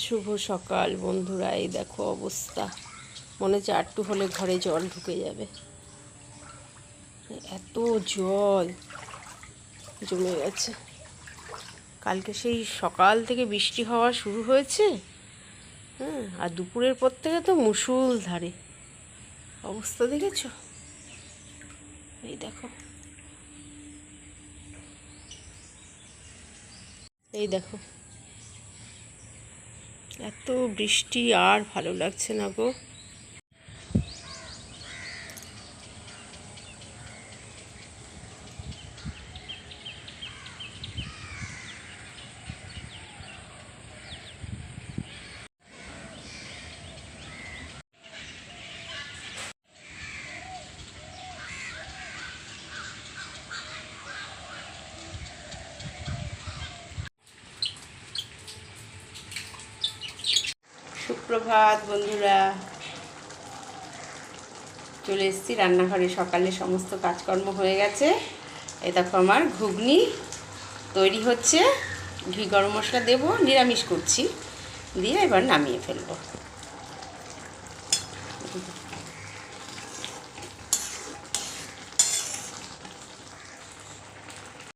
শুভ সকাল বন্ধুরা, এই দেখো অবস্থা। মনে হচ্ছে একটু হলে ঘরে জল ঢুকে যাবে, এত জল জমে গেছে। কালকে সেই সকাল থেকে বৃষ্টি হওয়া শুরু হয়েছে, হ্যাঁ, আর দুপুরের পর থেকে তো মুষলধারে অবস্থা। দেখেছো? এই দেখো, এই দেখো, এত বৃষ্টি আর ভালো লাগছে না গো। সুপ্রভাত বন্ধুরা, চলে এসেছি রান্নাঘরে। সকালে সমস্ত কাজকর্ম হয়ে গেছে। এই দেখো আমার ঘুগনি তৈরি হচ্ছে। ঘি গরম মশলা দেবো, নিরামিষ করছি, দিয়ে এবার নামিয়ে ফেলবো।